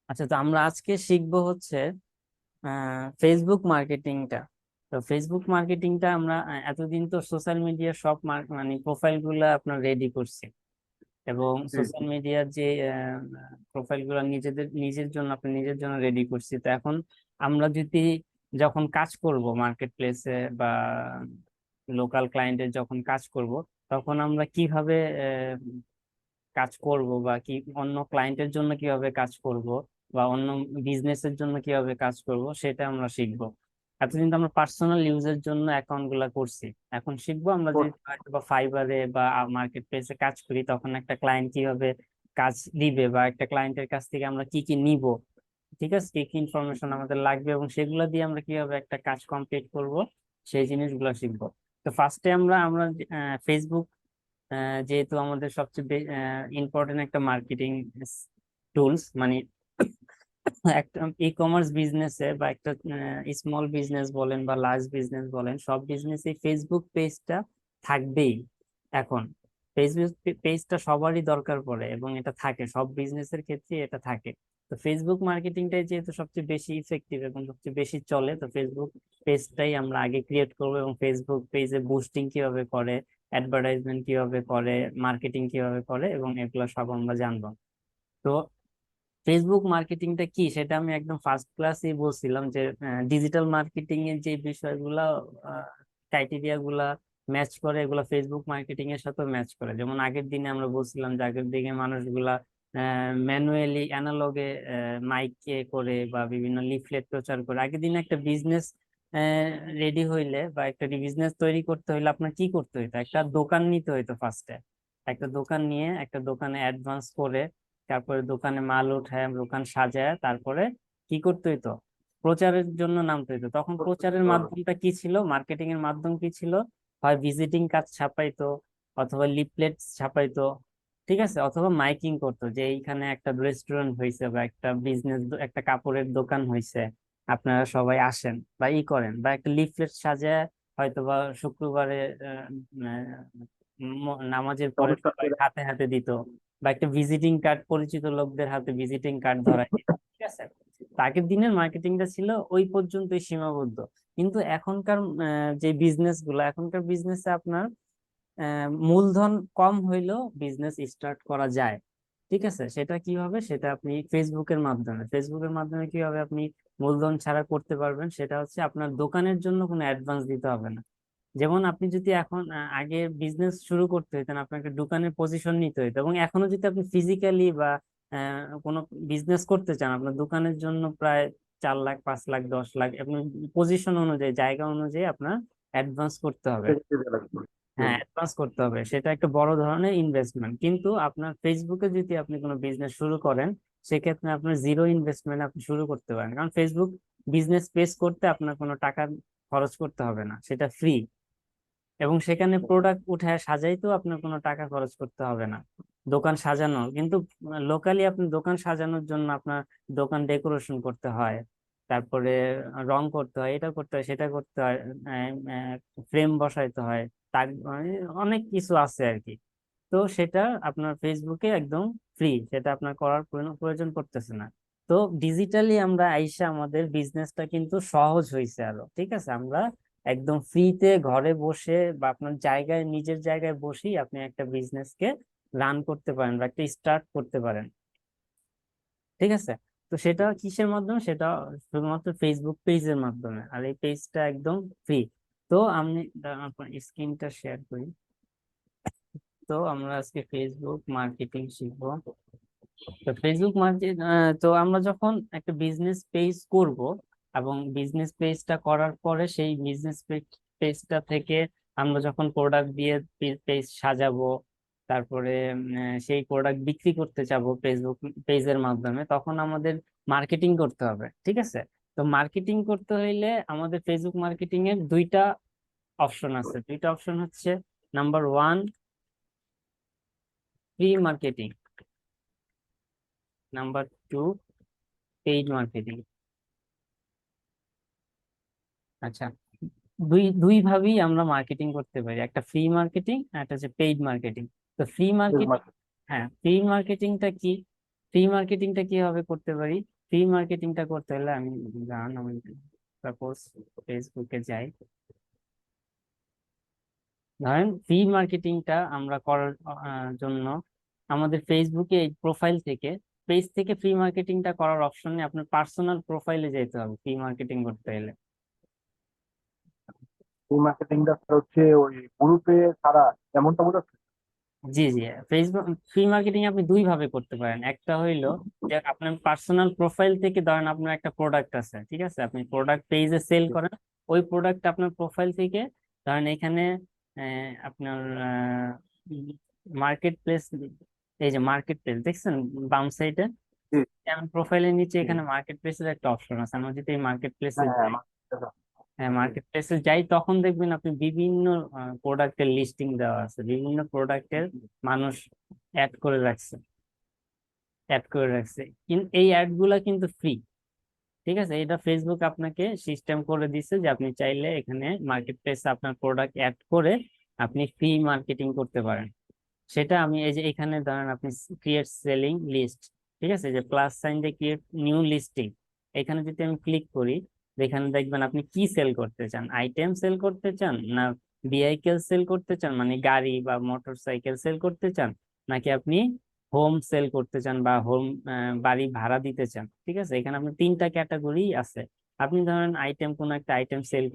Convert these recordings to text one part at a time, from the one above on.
আচ্ছা, তো আমরা আজকে শিখবো হচ্ছে ফেসবুক মার্কেটিংটা। তো ফেসবুক মার্কেটিংটা আমরা এতদিন তো সোশ্যাল মিডিয়ার সব মানে প্রোফাইল গুলা আপনার রেডি করছি, এবং হুম, সোশ্যাল মিডিয়ার যে প্রোফাইল গুলা নিজের জন্য আপনি নিজের জন্য রেডি করছি। তো এখন আমরা যদি যখন কাজ করব মার্কেট প্লেসে বা লোকাল ক্লায়েন্টের যখন কাজ করব, তখন আমরা কিভাবে কাজ করব বা কি অন্য ক্লায়েন্টের জন্য কিভাবে কাজ করব বা অন্য বিজনেসের জন্য কিভাবে কাজ করব সেটা আমরা শিখবো। এতদিন তো আমরা পার্সোনাল ইউজের জন্য অ্যাকাউন্ট গুলা করছি, এখন শিখবো আমরা যদি হয়তো বা ফাইবারে বা মার্কেট প্লেসে কাজ করি, তখন একটা ক্লায়েন্ট কিভাবে কাজ দিবে বা একটা ক্লায়েন্টের কাছ থেকে আমরা কি কি নিব, ঠিক আছে, কি কি ইনফরমেশন আমাদের লাগবে, এবং সেগুলো দিয়ে আমরা কিভাবে একটা কাজ কমপ্লিট করব, সেই জিনিসগুলো শিখবো। তো ফার্স্টে আমরা আমরা ফেসবুক যেহেতু আমাদের সবচেয়ে ইম্পর্টেন্ট একটা মার্কেটিং টুলস, মানে একটা ই কমার্স বিজনেসে বা একটা স্মল বিজনেস বলেন বা লার্জ বিজনেস বলেন, সব বিজনেসে ফেসবুক পেজটা থাকবেই। এখন ফেসবুক পেজটা সবারই দরকার পড়ে এবং এটা থাকে সব বিজনেসের ক্ষেত্রে, এটা থাকে। তো ফেসবুক মার্কেটিংটাই যেহেতু সবচেয়ে বেশি ইফেক্টিভ এবং সবচেয়ে বেশি চলে, তো ফেসবুক পেজটাই আমরা আগে ক্রিয়েট করবো, এবং ফেসবুক পেজে বুস্টিং কিভাবে করে, অ্যাডভার্টাইজমেন্ট কিভাবে করে, মার্কেটিং কিভাবে করে, এবং এগুলো সব আমরা জানবো। তো ফেসবুক মার্কেটিংটা কি সেটা আমি একদম ফার্স্ট ক্লাসেই বলছিলাম যে ডিজিটাল মার্কেটিং এর যে বিষয়গুলা, ক্রাইটেরিয়া গুলা ম্যাচ করে, এগুলা ফেসবুক মার্কেটিং এর সাথে ম্যাচ করে। যেমন আগের দিনে আমরা বলছিলাম যে আগের দিকে মানুষগুলা ম্যানুয়ালি অ্যানালগে মাইকে করে বা বিভিন্ন লিফলেট প্রচার করে। আগের দিনে একটা বিজনেস রেডি হইলে বা একটা বিজনেস তৈরি করতে হইলে আপনার কি করতে হইতো, একটা দোকান নিতে হইতো ফার্স্টে। একটা দোকান নিয়ে একটা দোকানে অ্যাডভান্স করে, তারপরে দোকানে মাল উঠায়, দোকান সাজায়, তারপরে কি করতে হইতো, প্রচারের জন্য নামতে হইতো। তখন প্রচারের মাধ্যমটা কি ছিল, মার্কেটিং এর মাধ্যম কি ছিল, হয় ভিজিটিং কার্ড ছাপাইতো, অথবা লিফলেট ছাপাইতো, ঠিক আছে, অথবা মাইকিং করতো যে এইখানে একটা রেস্টুরেন্ট হয়েছে বা একটা বিজনেস, একটা কাপড়ের দোকান হয়েছে, আপনারা সবাই আসেন বা ই করেন, বা একটা লিফলেট সাজায় হয়তো বা শুক্রবারে নামাজের পরে সমস্যা সবাই হাতে হাতে দিত, বা একটা ভিজিটিং কার্ড পরিচিত লোকদের হাতে ভিজিটিং কার্ড ধরাই দিত, ঠিক আছে। তো আগের দিনের মার্কেটিংটা ছিল ওই পর্যন্তই সীমাবদ্ধ। কিন্তু এখনকার যে বিজনেস গুলো, এখনকার বিজনেসে আপনার মূলধন কম হইলেও বিজনেস স্টার্ট করা যায়, ঠিক আছে। সেটা কিভাবে, সেটা আপনি ফেসবুকের মাধ্যমে কিভাবে আপনি মূলধন ছাড়া করতে পারবেন, সেটা হচ্ছে আপনার দোকানের জন্য কোনো অ্যাডভান্স দিতে হবে না। যেমন আপনি যদি এখন আগে বিজনেস শুরু করতে হইতেন, আপনাকে দোকানের পজিশন নিতে হইতো, এবং এখনো যদি আপনি ফিজিক্যালি বা কোনো বিজনেস করতে চান, আপনার দোকানের জন্য প্রায় 4 লাখ, 5 লাখ, 10 লাখ, আপনার পজিশন অনুযায়ী, জায়গা অনুযায়ী আপনার অ্যাডভান্স করতে হবে। হ্যাঁ, অ্যাডভান্স করতে হবে, সেটা একটা বড় ধরনের ইনভেস্টমেন্ট। কিন্তু আপনার ফেসবুকে যদি আপনি কোনো বিজনেস শুরু করেন, সেক্ষেত্রে আপনার জিরো ইনভেস্টমেন্ট আপনি শুরু করতে পারেন, কারণ ফেসবুক বিজনেস পেজ করতে আপনার কোনো টাকা খরচ করতে হবে না, সেটা ফ্রি। এবং সেখানে প্রোডাক্ট উঠায় সাজাইতেও আপনার কোনো টাকা খরচ করতে হবে না। দোকান সাজানো কিন্তু, লোকালি আপনি দোকান সাজানোর জন্য আপনার দোকান ডেকোরেশন করতে হয়, তারপরে রং করতে হয়, এটা করতে হয়, সেটা করতে হয়, ফ্রেম বসাইতে হয়, তার মানে অনেক কিছু আছে আর কি। তো সেটা আপনার ফেসবুকে একদম ফ্রি, সেটা আপনার করার কোনো প্রয়োজন পড়তেছে না। তো ডিজিটালি আমরা আইসা আমাদের বিজনেসটা কিন্তু সহজ হয়েছে আরো, ঠিক আছে। আমরা একদম ফ্রিতে ঘরে বসে বা আপনার জায়গায়, নিজের জায়গায় বসেই আপনি একটা বিজনেসকে রান করতে পারেন বা একটা স্টার্ট করতে পারেন, ঠিক আছে। তো সেটা কিসের মাধ্যমে, সেটা শুধুমাত্র ফেসবুক পেজের মাধ্যমে, আর এই পেজটা একদম ফ্রি। তো আমি আপনার স্ক্রিনটা শেয়ার করি। তো আমরা আজকে ফেসবুক মার্কেটিং শিখবো। তো ফেসবুক মার্কেট, তো আমরা যখন একটা বিজনেস পেজ করব, এবং বিজনেস পেজটা করার পরে সেই বিজনেস পেজটা থেকে আমরা যখন প্রোডাক্ট দিয়ে পেজ সাজাবো, তারপরে সেই প্রোডাক্ট বিক্রি করতে যাবো ফেসবুক পেজের মাধ্যমে, তখন আমাদের মার্কেটিং করতে হবে, ঠিক আছে। তো মার্কেটিং করতে হইলে আমাদের ফেসবুক মার্কেটিং এর দুইটা অপশন আছে। দুইটা অপশন হচ্ছে, number one free marketing, number two paid marketing. আচ্ছা, দুই দুই ভাবেই আমরা মার্কেটিং করতে পারি, একটা ফ্রি মার্কেটিং আর একটা হচ্ছে পেইড মার্কেটিং। তো ফ্রি মার্কেটিং, হ্যাঁ, ফ্রি মার্কেটিংটা কি, ফ্রি মার্কেটিংটা কিভাবে করতে পারি? ফ্রি মার্কেটিংটা করতে হলে আমি আমি সাপোজ ফেসবুকে যাই। ধরেন ফ্রি মার্কেটিংটা আমরা করার জন্য আমাদের ফেসবুকে এই প্রোফাইল থেকে, পেজ থেকে ফ্রি মার্কেটিংটা করার অপশন নেই, আপনার পার্সোনাল প্রোফাইলে যেতে হবে ফ্রি মার্কেটিং করতে হলে। এই মার্কেটিংটা হচ্ছে ওই গ্রুপে ছাড়া, এমনটা বোঝাচ্ছে? জি জি, ফেসবুক ফ্রি মার্কেটিং আপনি দুই ভাবে করতে পারেন। একটা হইলো যে আপনার পার্সোনাল প্রোফাইল থেকে, ধরেন আপনার একটা প্রোডাক্ট আছে, ঠিক আছে, আপনি প্রোডাক্ট পেজে সেল করেন, ওই প্রোডাক্ট আপনার প্রোফাইল থেকে, ধরেন এখানে আপনার মার্কেট প্লেস, এই যে মার্কেট প্লেস দেখছেন বাম সাইডে, জি, প্রোফাইলের নিচে জি। এখানে মার্কেট প্লেসের একটা অপশন আছে। আমরা যদি এই মার্কেট প্লেসে হ্যাঁ, হ্যাঁ, যাই, market-টা। হ্যাঁ জি, মার্কেট প্লেসে যাই, তখন দেখবেন আপনি বিভিন্ন প্রোডাক্টের লিস্টিং দেওয়া আছে, বিভিন্ন প্রোডাক্টের মানুষ অ্যাড করে রাখছে, কিন্তু এই অ্যাড গুলা কিন্তু ফ্রি। ঠিক আছে, এটা ফেসবুক আপনাকে সিস্টেম করে দিচ্ছে যে আপনি চাইলে এখানে মার্কেট প্লেসে আপনার প্রোডাক্ট অ্যাড করে আপনি ফ্রি মার্কেটিং করতে পারেন। সেটা আমি এই যে এখানে ধরেন আপনি ক্রিয়েট সেলিং লিস্ট, ঠিক আছে, যে প্লাস সাইন দিয়ে ক্রিয়েট নিউ লিস্টিং, এখানে যদি আমি ক্লিক করি, এখানে দেখবেন আপনি কি সেল করতে চান, আইটেম সেল করতে চান না ভেহিকেল সেল করতে চান, মানে গাড়ি বা মোটর সাইকেল সেল করতে চান, নাকি আপনি হোম সেল করতে চান বা হোম বাড়ি ভাড়া দিতে চান। ঠিক আছে, এখানে আপনি তিনটা ক্যাটাগরি আছে। আপনি ধরেন আইটেম, কোন একটা আইটেম সেল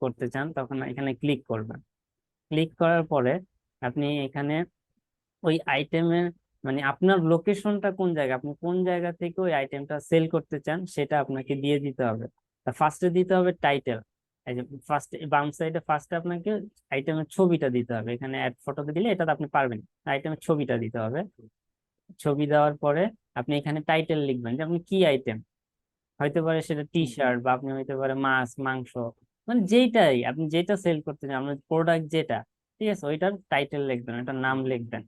করতে চান, তখন এখানে ক্লিক করবেন। ক্লিক করার পরে আপনি এখানে ওই আইটেমের, মানে আপনার লোকেশনটা কোন জায়গা, আপনি কোন জায়গা থেকে ওই আইটেমটা সেল করতে চান সেটা আপনাকে দিয়ে দিতে হবে। ফার্স্টে দিতে হবে টাইটেল, এই যে ফার্স্ট বাম সাইডে ফার্স্টে আপনাকে আইটেমের ছবিটা দিতে হবে, এখানে অ্যাড ফটোতে দিলে এটা তো আপনি পারবেন, আইটেমের ছবিটা দিতে হবে। ছবি দেওয়ার পরে আপনি এখানে টাইটেল লিখবেন যে আপনি কি আইটেম, হইতে পারে সেটা টি শার্ট, বা আপনি হইতে পারে মাছ মাংস, মানে যেইটাই আপনি যেটা সেল করতে চান, আপনার প্রোডাক্ট যেটা, ঠিক আছে, ওইটার টাইটেল লিখবেন, ওইটার নাম লিখবেন।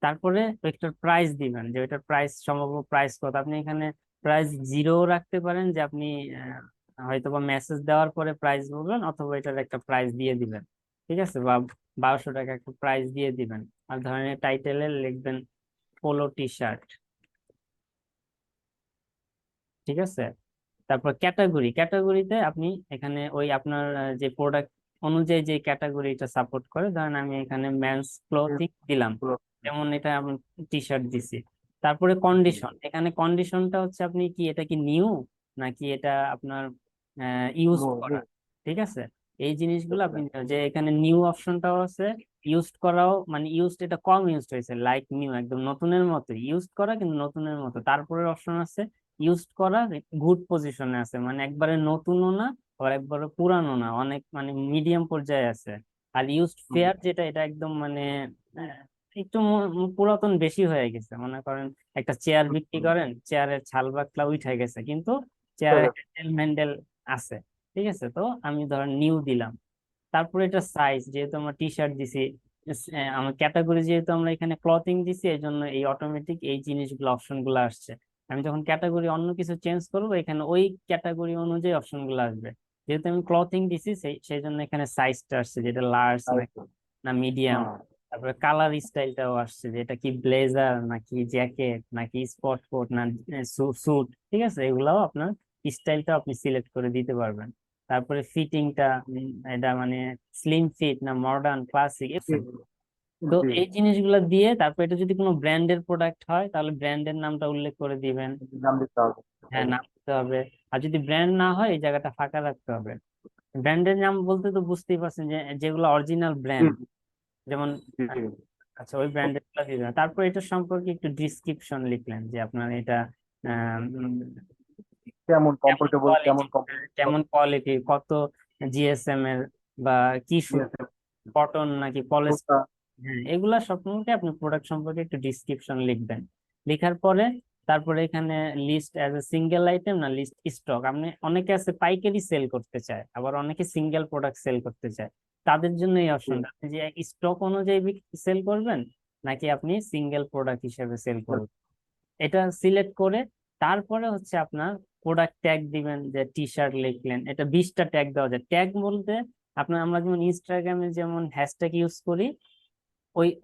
তারপরে ওইটার প্রাইস দিবেন, যে ওইটার প্রাইস, সম্ভাব্য প্রাইস কত। আপনি এখানে প্রাইস জিরো রাখতে পারেন, যে আপনি হয়তো বা মেসেজ দেওয়ার পরে প্রাইস বলবেন, অথবা এটার একটা প্রাইস দিয়ে দিবেন, ঠিক আছে, বা 1200 টাকা একটা প্রাইস দিয়ে দিবেন। আর ধরেন টাইটেলে লিখবেন পোলো টি শার্ট, ঠিক আছে। তারপর ক্যাটাগরিতে আপনি এখানে ওই আপনার যে প্রোডাক্ট অনুযায়ী যে ক্যাটাগরিটা সাপোর্ট করে, ধরেন আমি এখানে মেন্স ক্লোথিং দিলাম, যেমন এটা আমি টি শার্ট দিছি। তারপরে কন্ডিশন, এখানে কন্ডিশনটা হচ্ছে আপনি কি, এটা কি নিউ নাকি এটা আপনার ইউজ করা, ঠিক আছে। এই জিনিসগুলো আপনি, যে এখানে নিউ অপশনটাও আছে, ইউজড করাও, মানে ইউজড এটা কম ইউজড হয়েছে, লাইক নিউ একদম নতুনের মতো, ইউজড করা কিন্তু নতুনের মতো। তারপরে অপশন আছে ইউজড করা গুড পজিশনে আছে, মানে একবারে নতুনও না আবার একবারে পুরানো না, অনেক মানে মিডিয়াম পর্যায়ে আছে। আর ইউজড ফেয়ার যেটা, এটা একদম মানে আহ, একটু পুরাতন বেশি হয়ে গেছে, মনে করেন একটা চেয়ার বিক্রি করেন, চেয়ারের ছাল বাকলা উঠে গেছে কিন্তু চেয়ারের হ্যান্ডেল ম্যান্ডেল আছে, ঠিক আছে। তো আমি ধরেন নিউ দিলাম। তারপরে এটা সাইজ, যেহেতু আমরা টি শার্ট দিছি, আমার ক্যাটাগরি যেহেতু আমরা এখানে ক্লথিং দিছি, এই জন্য এই অটোমেটিক এই জিনিসগুলো অপশন গুলো আসছে। আমি যখন ক্যাটাগরি অন্য কিছু চেঞ্জ করবো, এখানে ওই ক্যাটাগরি অনুযায়ী অপশন গুলো আসবে। যেহেতু আমি ক্লথিং দিছি, সেই জন্য এখানে সাইজটা আসছে, যেটা লার্জ না না মিডিয়াম। তারপরে কালার স্টাইলটাও আসছে, যে এটা কি ব্লেজার নাকি জ্যাকেট নাকি স্পট কোট না স্যুট, ঠিক আছে, এগুলাও আপনার স্টাইলটা আপনি সিলেক্ট করে দিতে পারবেন। তারপরে ফিটিংটা, এটা মানে স্লিম ফিট না মডার্ন ক্লাসিক, তো এই জিনিসগুলো দিয়ে, তারপর এটা যদি কোনো ব্র্যান্ডের প্রোডাক্ট হয় তাহলে ব্র্যান্ডের নামটা উল্লেখ করে দিবেন। নাম দিতে হবে। হ্যাঁ, নাম দিতে হবে। আর যদি ব্র্যান্ড না হয়, এই জায়গাটা ফাঁকা রাখতে হবে। ব্র্যান্ডের নাম বলতে তো বুঝতেই পারছেন, যে যেগুলো অরিজিনাল জি, ব্র্যান্ড, যেমন জি, আহ, জি। আচ্ছা ওই ব্র্যান্ডের গুলো দিবেন। তারপর এটা সম্পর্কে একটু ডিসক্রিপশন লিখলেন, যে আপনার এটা আহ, উম, কেমন কেমন কমফোর্টেবল, কোয়ালিটি, কেমন কমফোর্টেবল। কেমন কোয়ালিটি, কত জিএসএম এর, বা কি সুত, কটন নাকি পলিস্টার, হ্যাঁ এগুলা সম্পর্কে আপনি প্রোডাক্ট সম্পর্কে একটু ডিসক্রিপশন লিখবেন। লেখার পরে তারপরে এখানে list as a single item না লিস্ট স্টক, আপনি অনেকে আছে পাইকারি সেল করতে চায়, আবার অনেকে সিঙ্গেল প্রোডাক্ট সেল করতে চায়, তাদের জন্য এই অপশনটা, আপনি যে স্টক অনুযায়ী সেল করবেন নাকি আপনি সিঙ্গেল প্রোডাক্ট হিসেবে সেল করবেন, এটা সিলেক্ট করে তারপরে হচ্ছে আপনার প্রোডাক্ট ট্যাগ দিবেন। যে টি শার্ট লিখলেন, এটা 20টা ট্যাগ দেওয়া যায়। ট্যাগ বলতে আপনার, আমরা যেমন ইনস্টাগ্রামে যেমন হ্যাশট্যাগ ইউজ করি,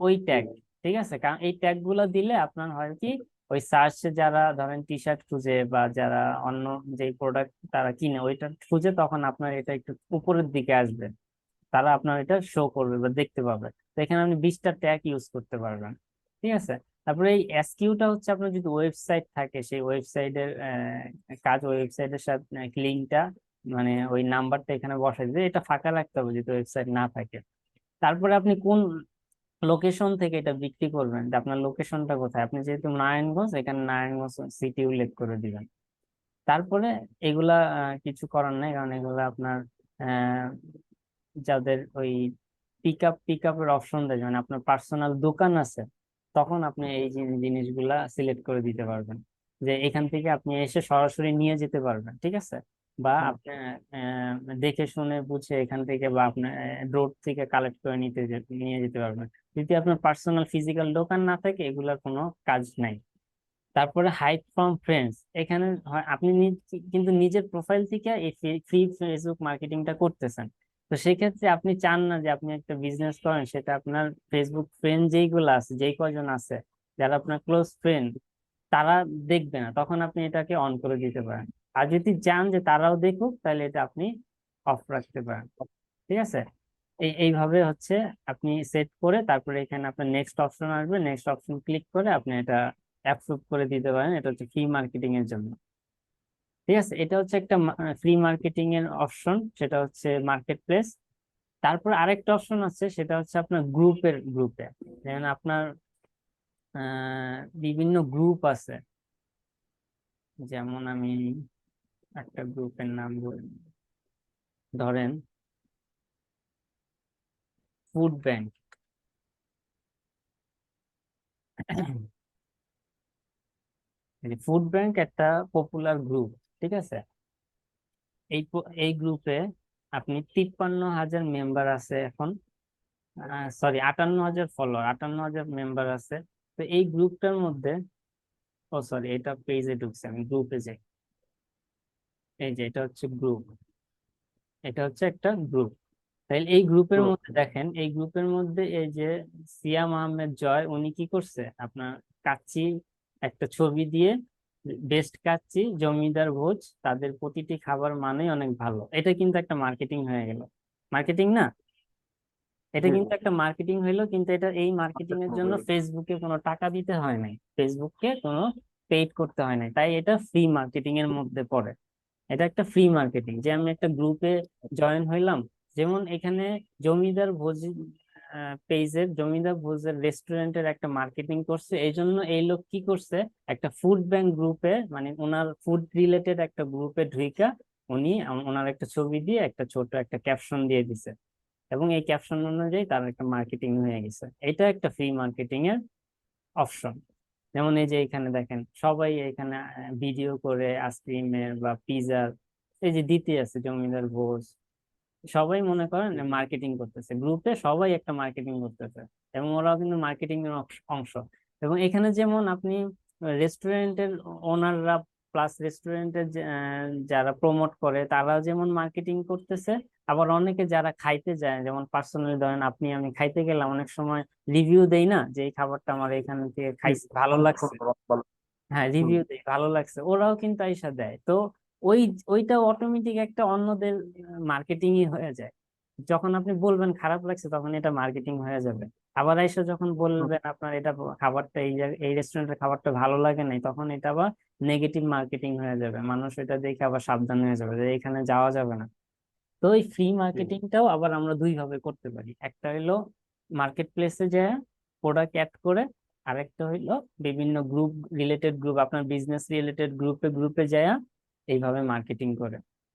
ওই ট্যাগ, ঠিক আছে, কারণ এই ট্যাগ গুলো দিলে আপনার হয় কি, ওই সার্চে যারা ধরেন টি শার্ট খুঁজে বা যারা অন্য যে প্রোডাক্ট তারা কিনে ওইটা খুঁজে, তখন আপনার এটা একটু উপরের দিকে আসবে, তারা আপনার এটা শো করবে বা দেখতে পাবে। তো এখানে আপনি 20টা ট্যাগ ইউজ করতে পারবেন। ঠিক আছে। তারপরে এই এসকিউটা হচ্ছে আপনার যদি ওয়েবসাইট থাকে, সেই ওয়েবসাইটের কাজ, ওয়েবসাইটের সাথে লিঙ্কটা মানে ওই নাম্বারটা এখানে বসাই দিতে, এটা ফাঁকা রাখতে হবে যদি ওয়েবসাইট না থাকে। তারপরে আপনি কোন লোকেশন থেকে এটা বিক্রি করবেন, যে আপনার লোকেশনটা কোথায়। আপনি যেহেতু নারায়ণগঞ্জ, এখানে নারায়ণগঞ্জ সিটি উল্লেখ করে দিবেন। তারপরে এগুলা কিছু করার নাই, কারণ এগুলা আপনার আহ, যাদের ওই পিক আপের অপশন দেয়, মানে আপনার পার্সোনাল দোকান আছে, তখন আপনি এই জিনিসগুলা সিলেক্ট করে দিতে পারবেন, যে এখান থেকে আপনি এসে সরাসরি নিয়ে যেতে পারবেন। ঠিক আছে। বা আপনি দেখে শুনে বুঝে এখান থেকে, বা আপনার রোড থেকে কালেক্ট করে নিয়ে যেতে পারবেন। যদি আপনার পার্সোনাল ফিজিক্যাল দোকান না থাকে, এগুলার কোনো কাজ নাই। তারপরে হাইড ফ্রম ফ্রেন্ডস, এখানে আপনি কিন্তু নিজের প্রোফাইল থেকে এই ফ্রি ফেসবুক মার্কেটিংটা করতেছেন। তো সেক্ষেত্রে আপনি চান না যে আপনি একটা বিজনেস করেন, সেটা আপনার ফেসবুক ফ্রেন্ড যেইগুলো আছে, যেই কজন আছে, যারা আপনার ক্লোজ ফ্রেন্ড, তারা দেখবে না, তখন আপনি এটাকে অন করে দিতে পারেন। আর যদি চান যে তারাও দেখুক, তাহলে এটা আপনি অফ রাখতে পারেন। ঠিক আছে। এইভাবে হচ্ছে আপনি সেট করে, তারপরে এখানে আপনার নেক্সট অপশন আসবে, নেক্সট অপশন ক্লিক করে আপনি এটা অ্যাপ্রুভ করে দিতে পারেন। এটা হচ্ছে ফ্রি মার্কেটিং এর জন্য। ঠিক আছে। এটা হচ্ছে একটা ফ্রি মার্কেটিং এর অপশন, সেটা হচ্ছে মার্কেট প্লেস। তারপর আরেকটা অপশন আছে, সেটা হচ্ছে আপনার গ্রুপে, যেমন আপনার বিভিন্ন গ্রুপ আছে। যেমন আমি একটা গ্রুপের নাম বলি, ধরেন ফুড ব্যাংক। ফুড ব্যাংক একটা পপুলার গ্রুপ। ঠিক আছে। এই গ্রুপে আপনি 53,000 মেম্বার আছে এখন, সরি 58,000 ফলোয়ার, 58,000 মেম্বার আছে। তো এই গ্রুপটার মধ্যে, ও সরি, এটা পেজে ঢুকছে, আমি গ্রুপে যাই। এই যে এটা হচ্ছে গ্রুপ, এটা হচ্ছে একটা গ্রুপ। তাহলে এই গ্রুপের মধ্যে দেখেন, এই গ্রুপের মধ্যে এই যে সিয়াম আহমেদ জয়, উনি কি করছে, আপনার কাচ্চি একটা ছবি দিয়ে, বেস্ট কাচ্চি, জমিদার ভোজ, তাদের প্রতিটি খাবার মানে অনেক ভালো। এটা কিন্তু একটা মার্কেটিং হয়ে গেল, মার্কেটিং না? এটা জি কিন্তু একটা মার্কেটিং হইলো, কিন্তু এটা এই মার্কেটিং এর জন্য ফেসবুকে কোনো টাকা দিতে হয় নাই, ফেসবুককে কোনো পেইড করতে হয় নাই, তাই এটা ফ্রি মার্কেটিং এর মধ্যে পড়ে। এটা একটা ফ্রি মার্কেটিং, যে আমি একটা গ্রুপে জয়েন হইলাম। যেমন এখানে জমিদার ভোজ পেজের, জমিদার ভোজের রেস্টুরেন্টের একটা মার্কেটিং করছে, এই জন্য এই লোক কি করছে, একটা ফুড ব্যাংক গ্রুপে, মানে ওনার ফুড রিলেটেড একটা গ্রুপে ঢুইকা উনি ওনার একটা ছবি দিয়ে একটা ছোট একটা ক্যাপশন দিয়ে দিছে, এবং এই ক্যাপশন অনুযায়ী তার একটা মার্কেটিং হয়ে গেছে। এটা একটা ফ্রি মার্কেটিং এর অপশন। যেমন এই যে এখানে দেখেন, সবাই এখানে ভিডিও করে আইসক্রিমের বা পিজার, এই যে দিতে আছে জমিদার ভোজ, সবাই মনে করেন মার্কেটিং করতেছে, গ্রুপে সবাই একটা মার্কেটিং করতেছে, এবং ওরাও কিন্তু মার্কেটিং এর অংশ। এবং এখানে যেমন আপনি রেস্টুরেন্টের ওনাররা প্লাস রেস্টুরেন্টের যারা প্রমোট করে তারা যেমন মার্কেটিং করতেছে, আবার অনেকে যারা খাইতে যায়, যেমন পার্সোনালি ধরেন আপনি আমি খাইতে গেলাম, অনেক সময় রিভিউ দেই না, যে এই খাবারটা আমার এখান থেকে খাইছি ভালো অনেক লাগছে। সুন্দর, অনেক ভালো। হ্যাঁ, হুম। রিভিউ দেয়, ভালো লাগছে, ওরাও কিন্তু আইসা দেয়। তো ওই ওইটা অটোমেটিক একটা অন্যদের মার্কেটিংই হয়ে যায়। যখন আপনি বলবেন খারাপ লাগছে, তখন এটা মার্কেটিং হয়ে যাবে। আবার আইসা যখন হুম। বলবেন আপনার এটা খাবারটা এই রেস্টুরেন্টের খাবারটা ভালো লাগে নাই, তখন এটা আবার নেগেটিভ মার্কেটিং হয়ে যাবে, মানুষ এটা দেখে আবার সাবধান হয়ে যাবে যে এখানে যাওয়া যাবে না। তো এই ফ্রি জি। মার্কেটিংটাও আবার আমরা দুই ভাবে করতে পারি, একটা হইলো মার্কেট প্লেসে যায় প্রোডাক্ট অ্যাড করে, আরেকটা হইলো বিভিন্ন গ্রুপ রিলেটেড গ্রুপ, আপনার বিজনেস রিলেটেড গ্রুপে যায় এইভাবে মার্কেটিং করে।